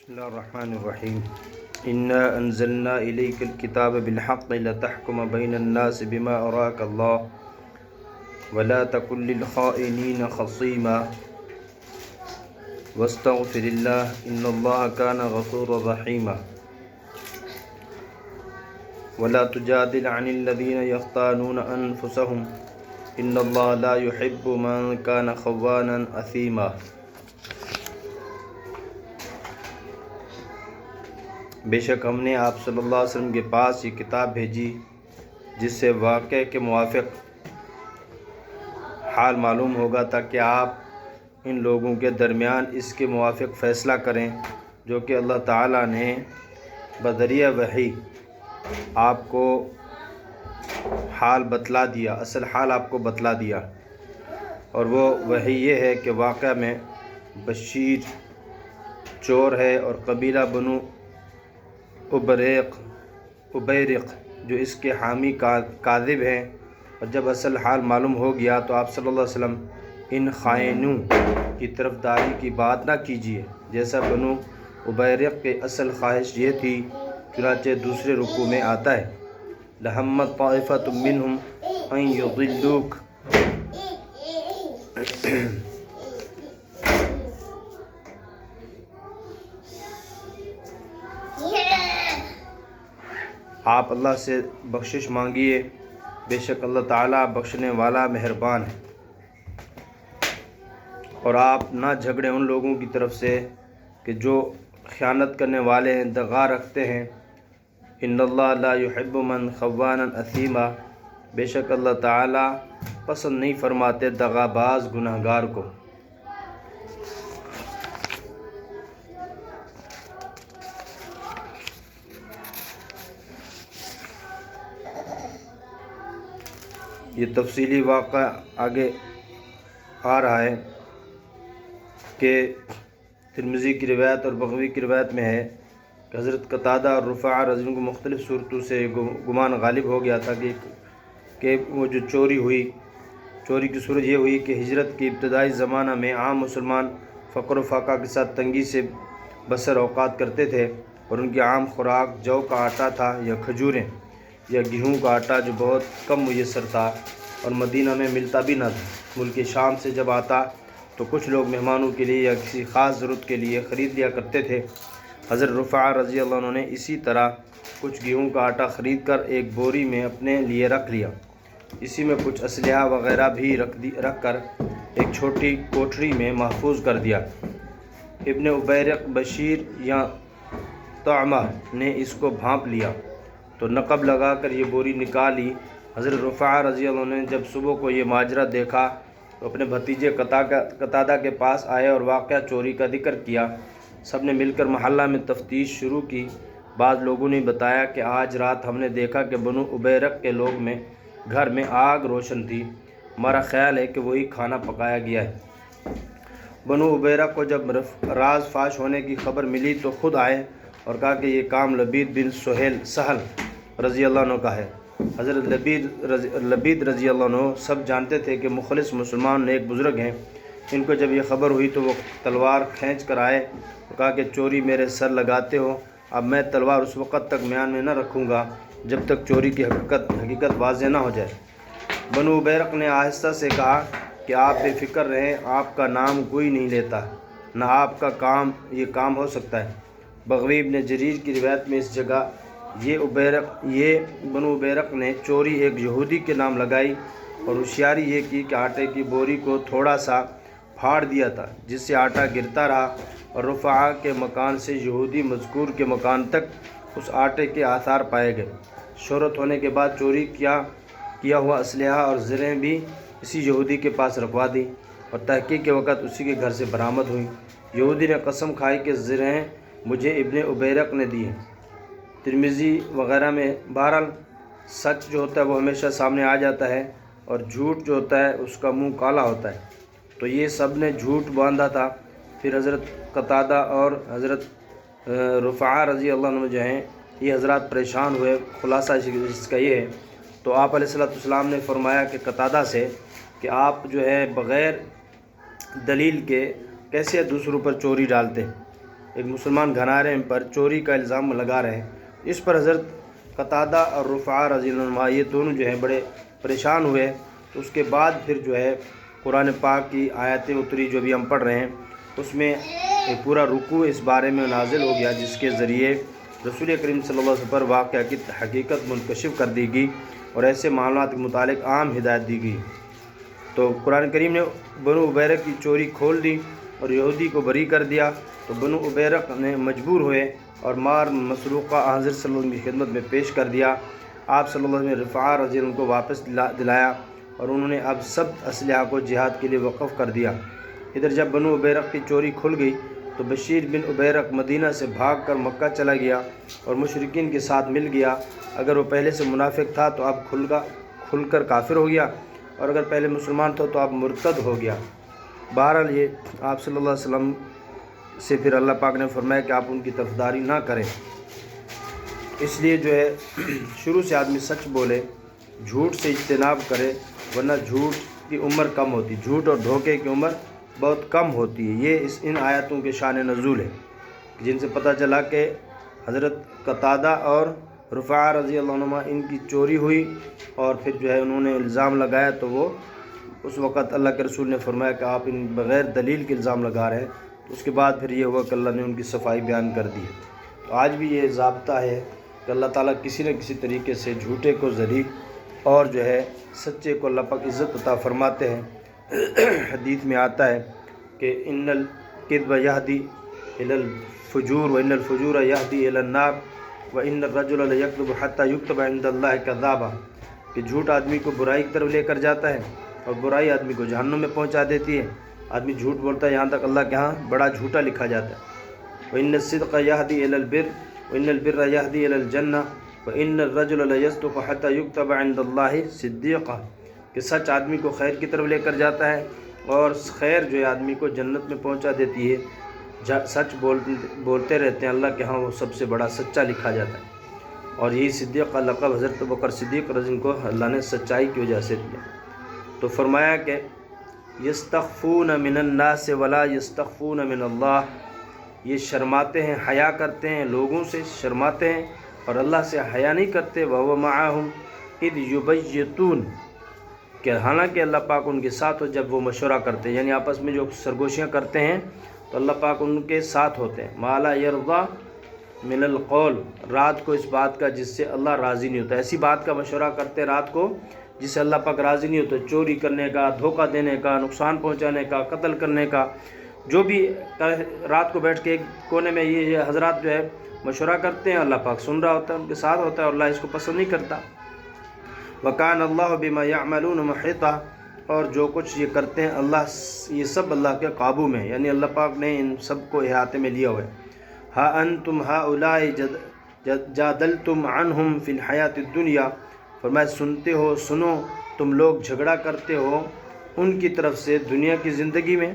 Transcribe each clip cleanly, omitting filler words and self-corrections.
بسم اللہ الرحمن الرحیم انا انزلنا الیک الکتاب بالحق لتحکم بین الناس بما اراک اللہ ولا تکن للخائنین خصیما واستغفر اللہ ان اللہ کان غفورا رحیما ولا تجادل عن الذین یختانون انفسهم ان اللہ لا يحب من کان خوانا اثیما۔ بے شک ہم نے آپ صلی اللہ علیہ وسلم کے پاس یہ کتاب بھیجی جس سے واقعہ کے موافق حال معلوم ہوگا تاکہ آپ ان لوگوں کے درمیان اس کے موافق فیصلہ کریں جو کہ اللہ تعالیٰ نے بذریعہ وحی آپ کو حال بتلا دیا، اصل حال آپ کو بتلا دیا، اور وہ وحی یہ ہے کہ واقعہ میں بشیر چور ہے اور قبیلہ بنو ابیرق جو اس کے حامی کاذب ہیں، اور جب اصل حال معلوم ہو گیا تو آپ صلی اللہ علیہ وسلم ان خائنوں کی طرفداری کی بات نہ کیجیے جیسا بنو ابیرق کے اصل خواہش یہ تھی۔ چنانچہ دوسرے رکوع میں آتا ہے لَهَمَّتْ طَائِفَةٌ مِّنْهُمْ أَن يُضِلُّوكَ آپ اللہ سے بخشش مانگیے، بے شک اللہ تعالیٰ بخشنے والا مہربان ہے، اور آپ نہ جھگڑیں ان لوگوں کی طرف سے کہ جو خیانت کرنے والے ہیں، دغا رکھتے ہیں۔ ان اللہ لا يحب من خوانا اثیما، بے شک اللہ تعالیٰ پسند نہیں فرماتے دغا باز گناہگار کو۔ یہ تفصیلی واقعہ آگے آ رہا ہے کہ ترمذی کی روایت اور بغوی کی روایت میں ہے کہ حضرت قتادہ اور رفاعہ رضی اللہ عنہ کو مختلف صورتوں سے گمان غالب ہو گیا تھا کہ وہ جو چوری کی صورت یہ ہوئی کہ ہجرت کی ابتدائی زمانہ میں عام مسلمان فقر و فاقہ کے ساتھ تنگی سے بسر اوقات کرتے تھے، اور ان کی عام خوراک جو کا آٹا تھا یا کھجوریں یا گیہوں کا آٹا جو بہت کم میسر تھا اور مدینہ میں ملتا بھی نہ تھا۔ ملک شام سے جب آتا تو کچھ لوگ مہمانوں کے لیے یا کسی خاص ضرورت کے لیے خرید لیا کرتے تھے۔ حضرت رفاعہ رضی اللہ عنہ نے اسی طرح کچھ گیہوں کا آٹا خرید کر ایک بوری میں اپنے لیے رکھ لیا، اسی میں کچھ اسلحہ وغیرہ بھی رکھ کر ایک چھوٹی کوٹھری میں محفوظ کر دیا۔ ابن ابیرق بشیر یا طعمہ نے اس کو بھانپ لیا تو نقب لگا کر یہ بوری نکالی۔ حضرت رفاعہ رضی اللہ عنہ نے جب صبح کو یہ ماجرا دیکھا تو اپنے بھتیجے قتادہ کے پاس آئے اور واقعہ چوری کا ذکر کیا۔ سب نے مل کر محلہ میں تفتیش شروع کی۔ بعض لوگوں نے بتایا کہ آج رات ہم نے دیکھا کہ بنو ابیرق کے گھر میں آگ روشن تھی، ہمارا خیال ہے کہ وہی کھانا پکایا گیا ہے۔ بنو ابیرق کو جب راز فاش ہونے کی خبر ملی تو خود آئے اور کہا کہ یہ کام لبید بن سہل رضی اللہ عنہ کا ہے۔ حضرت لبید رضی اللہ عنہ سب جانتے تھے کہ مخلص مسلمان نیک بزرگ ہیں۔ ان کو جب یہ خبر ہوئی تو وہ تلوار کھینچ کر آئے اور کہا کہ چوری میرے سر لگاتے ہو، اب میں تلوار اس وقت تک میان میں نہ رکھوں گا جب تک چوری کی حقیقت واضح نہ ہو جائے۔ بنو ابیرق نے آہستہ سے کہا کہ آپ بے فکر رہیں، آپ کا نام کوئی نہیں لیتا، نہ آپ کا یہ کام ہو سکتا ہے۔ بغوی ابن جریر کی روایت میں اس جگہ یہ بنو ابیرق نے چوری ایک یہودی کے نام لگائی اور ہوشیاری یہ کی کہ آٹے کی بوری کو تھوڑا سا پھاڑ دیا تھا جس سے آٹا گرتا رہا، اور رفاعہ کے مکان سے یہودی مذکور کے مکان تک اس آٹے کے آثار پائے گئے۔ شہرت ہونے کے بعد چوری کیا ہوا اسلحہ اور زرہیں بھی اسی یہودی کے پاس رکھوا دی اور تحقیق کے وقت اسی کے گھر سے برآمد ہوئیں۔ یہودی نے قسم کھائی کہ زرہیں مجھے ابن ابیرق نے دی ہیں۔ ترمذی وغیرہ میں بہرحال سچ جو ہوتا ہے وہ ہمیشہ سامنے آ جاتا ہے، اور جھوٹ جو ہوتا ہے اس کا منہ کالا ہوتا ہے، تو یہ سب نے جھوٹ باندھا تھا۔ پھر حضرت قتادہ اور حضرت رفاعہ رضی اللہ عنہ جو ہیں یہ حضرات پریشان ہوئے۔ خلاصہ اس کا یہ ہے تو آپ علیہ السلام نے فرمایا کہ قتادہ سے کہ آپ جو ہے بغیر دلیل کے کیسے دوسروں پر چوری ڈالتے، ایک مسلمان گھرانے پر چوری کا الزام لگا رہے ہیں۔ اس پر حضرت قتادہ اور رفاع رضی اللہ عنہ یہ دونوں جو ہیں بڑے پریشان ہوئے۔ تو اس کے بعد پھر جو ہے قرآن پاک کی آیتیں اتری جو بھی ہم پڑھ رہے ہیں، اس میں ایک پورا رکوع اس بارے میں نازل ہو گیا، جس کے ذریعے رسول کریم صلی اللہ علیہ وسلم پر واقعہ کی حقیقت منکشف کر دی گئی اور ایسے معاملات کے متعلق عام ہدایت دی گئی۔ تو قرآن کریم نے بنو ابیرق کی چوری کھول دی اور یہودی کو بری کر دیا۔ تو بنو ابیرق نے مجبور ہوئے اور مار مسروقہ حضرت صلی اللہ علیہ وسلم کی خدمت میں پیش کر دیا۔ آپ صلی اللہ علیہ وسلم نے رفاع رضی اللہ عنہ کو واپس دلایا اور انہوں نے اب سب اسلحہ کو جہاد کے لیے وقف کر دیا۔ ادھر جب بنو ابیرق کی چوری کھل گئی تو بشیر بن ابیرق مدینہ سے بھاگ کر مکہ چلا گیا اور مشرکین کے ساتھ مل گیا۔ اگر وہ پہلے سے منافق تھا تو اب کھل کر کافر ہو گیا، اور اگر پہلے مسلمان تھا تو اب مرتد ہو گیا۔ بہرحال یہ آپ صلی اللہ علیہ وسلم سے پھر اللہ پاک نے فرمایا کہ آپ ان کی طرفداری نہ کریں۔ اس لیے جو ہے شروع سے آدمی سچ بولے، جھوٹ سے اجتناب کرے، ورنہ جھوٹ کی عمر کم ہوتی، جھوٹ اور دھوکے کی عمر بہت کم ہوتی ہے۔ یہ ان آیاتوں کے شان نزول ہے، جن سے پتہ چلا کہ حضرت قتادہ اور رفاع رضی اللہ عنہ ان کی چوری ہوئی اور پھر جو ہے انہوں نے الزام لگایا، تو وہ اس وقت اللہ کے رسول نے فرمایا کہ آپ ان بغیر دلیل کے الزام لگا رہے ہیں۔ تو اس کے بعد پھر یہ ہوا کہ اللہ نے ان کی صفائی بیان کر دی۔ تو آج بھی یہ ضابطہ ہے کہ اللہ تعالیٰ کسی نہ کسی طریقے سے جھوٹے کو ذلیل اور جو ہے سچے کو اللہ پاک عزت عطا فرماتے ہیں۔ حدیث میں آتا ہے کہ ان الکذب یہدی الی الفجور وان الفجور یہدی الی النار وان الرجل لیکذب حتی یکتب عند اللہ کذابا، کہ جھوٹ آدمی کو برائی کی طرف لے کر جاتا ہے اور برائی آدمی کو جہنم میں پہنچا دیتی ہے۔ آدمی جھوٹ بولتا ہے یہاں تک اللہ کے ہاں بڑا جھوٹا لکھا جاتا ہے۔ وان الصدق یہدی الی البر وان البر یہدی الی الجنہ وان الرجل لیصدق حتی یکتب عند اللہ صدیقا، کہ سچ آدمی کو خیر کی طرف لے کر جاتا ہے اور خیر جو ہے آدمی کو جنت میں پہنچا دیتی ہے۔ سچ بولتے رہتے ہیں اللہ کے ہاں وہ سب سے بڑا سچا لکھا جاتا ہے، اور یہی صدیق کا لقب حضرت ابوبکر صدیق رضی اللہ عنہ کو اللہ نے سچائی کی وجہ سے دیا۔ تو فرمایا کہ یستخفون من الناس ولا یستخفون من اللہ، یہ شرماتے ہیں، حیا کرتے ہیں، لوگوں سے شرماتے ہیں اور اللہ سے حیا نہیں کرتے۔ وَهُوَ مَعَهُمْ اِذْ يُبَيِّتُونَ، کہ حالانکہ اللہ پاک ان کے ساتھ ہو جب وہ مشورہ کرتے ہیں، یعنی آپس میں جو سرگوشیاں کرتے ہیں تو اللہ پاک ان کے ساتھ ہوتے ہیں۔ مَا لَا يَرْضَى مِنَ الْقَوْلِ، رات کو اس بات کا جس سے اللہ راضی نہیں ہوتا، ایسی بات کا مشورہ کرتے رات کو جس سے اللہ پاک راضی نہیں ہوتا، چوری کرنے کا، دھوکہ دینے کا، نقصان پہنچانے کا، قتل کرنے کا، جو بھی رات کو بیٹھ کے ایک کونے میں یہ حضرات جو ہے مشورہ کرتے ہیں، اللہ پاک سن رہا ہوتا ہے، ان کے ساتھ ہوتا ہے اور اللہ اس کو پسند نہیں کرتا۔ وَكَانَ اللَّهُ بِمَا يَعْمَلُونَ مُحِيطًا، اور جو کچھ یہ کرتے ہیں اللہ یہ سب اللہ کے قابو میں، یعنی اللہ پاک نے ان سب کو احاطے میں لیا ہوا ہے۔ ہَا أَنْتُمْ هَؤُلَاءِ جَادَلْتُمْ عَنْهُمْ فِي الْحَيَاةِ الدُّنْيَا، فرمایا سنتے ہو، سنو، تم لوگ جھگڑا کرتے ہو ان کی طرف سے دنیا کی زندگی میں۔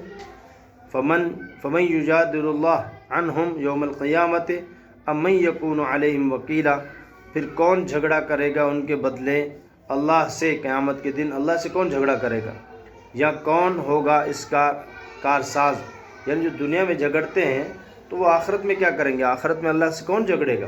فَمَنْ يُجَادِلُ اللَّهَ عَنْهُمْ يَوْمَ الْقِيَامَةِ أَمْ مَنْ يَكُونُ عَلَيْهِمْ وَكِيلًا، پھر کون جھگڑا کرے گا ان کے بدلے اللہ سے قیامت کے دن؟ اللہ سے کون جھگڑا کرے گا، یا کون ہوگا اس کا کارساز؟ یعنی جو دنیا میں جھگڑتے ہیں تو وہ آخرت میں کیا کریں گے؟ آخرت میں اللہ سے کون جھگڑے گا،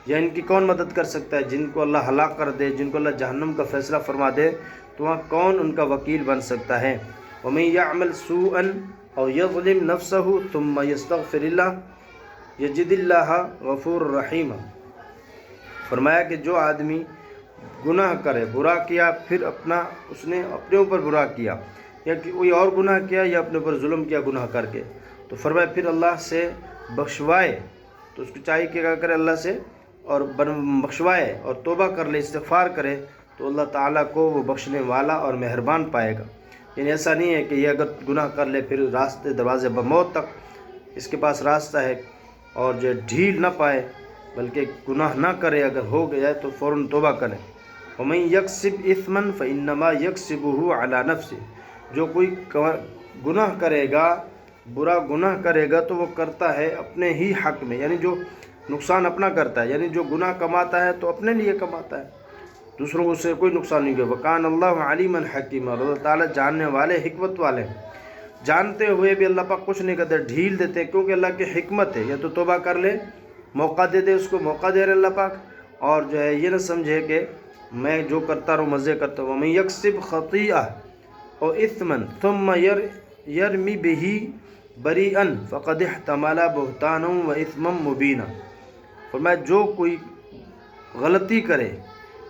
یا ان کی کون مدد کر سکتا ہے؟ جن کو اللہ ہلاک کر دے، جن کو اللہ جہنم کا فیصلہ فرما دے، تو وہاں کون ان کا وکیل بن سکتا ہے؟ وَمَن يَعْمَلْ سُوءًا أَوْ يَظْلِمْ نَفْسَهُ ثُمَّ يَسْتَغْفِرِ اللَّهَ يَجِدِ اللَّهَ غَفُورًا رَحِيمًا، فرمایا کہ جو آدمی گناہ کرے، برا کیا، پھر اس نے اپنے اوپر برا کیا یا کوئی اور گناہ کیا یا اپنے اوپر ظلم کیا گناہ کر کے، تو فرمایا پھر اللہ سے بخشوائے، تو اس کو چاہیے کہ کیا کرے، اللہ سے اور بخشوائے اور توبہ کر لے، استغفار کرے، تو اللہ تعالیٰ کو وہ بخشنے والا اور مہربان پائے گا۔ یعنی ایسا نہیں ہے کہ یہ اگر گناہ کر لے پھر راستے دروازے بموت تک اس کے پاس راستہ ہے اور جو ڈھیل نہ پائے، بلکہ گناہ نہ کرے، اگر ہو گیا تو فوراً توبہ کرے۔ وَمَن يَكْسِبْ إِثْمًا فَإِنَّمَا يَكْسِبُهُ عَلَى نَفْسِهِ، جو کوئی گناہ کرے گا، برا گناہ کرے گا تو وہ کرتا ہے اپنے ہی حق میں، یعنی جو نقصان اپنا کرتا ہے، یعنی جو گناہ کماتا ہے تو اپنے لیے کماتا ہے، دوسروں کو سے کوئی نقصان نہیں ہوگا۔ وَكَانَ اللَّهُ عَلِيمًا حَكِيمًا، اللہ تعالیٰ جاننے والے، حکمت والے ہیں۔ جانتے ہوئے بھی اللہ پاک کچھ نہیں کرتے، ڈھیل دیتے، کیونکہ اللہ کی حکمت ہے، یا تو توبہ کر لے، موقع دے دے، اس کو موقع دے رہے اللہ پاک، اور جو ہے یہ نہ سمجھے کہ میں جو کرتا رہوں مزے کرتا ہوں۔ وَمَن يَكْسِبْ خَطِيئَةً أَوْ إِثْمًا ثُمَّ يَرْمِ بِهِ بَرِيئًا فَقَدِ احْتَمَلَ بُهْتَانًا وَإِثْمًا مُبِينًا۔ فرمایا جو کوئی غلطی کرے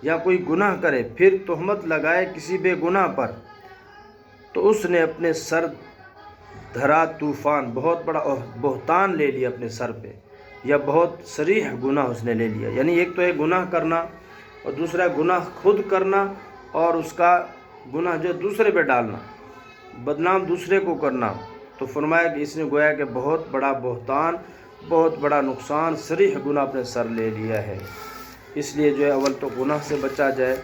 یا کوئی گناہ کرے پھر تہمت لگائے کسی بے گناہ پر، تو اس نے اپنے سر دھرا طوفان، بہت بڑا بہتان لے لیا اپنے سر پہ، یا بہت صریح گناہ اس نے لے لیا۔ یعنی ایک تو ہے گناہ کرنا، اور دوسرا گناہ خود کرنا، اور اس کا گناہ جو دوسرے پہ ڈالنا، بدنام دوسرے کو کرنا۔ تو فرمایا کہ اس نے گویا کہ بہت بڑا بہتان، بہت بڑا نقصان، صریح گناہ اپنے سر لے لیا ہے۔ اس لیے جو ہے اول تو گناہ سے بچا جائے،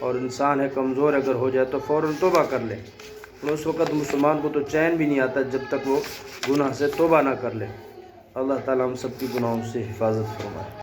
اور انسان ہے کمزور اگر ہو جائے تو فوراً توبہ کر لے۔ اس وقت مسلمان کو تو چین بھی نہیں آتا جب تک وہ گناہ سے توبہ نہ کر لے۔ اللہ تعالیٰ ہم سب کی گناہوں سے حفاظت فرمائے۔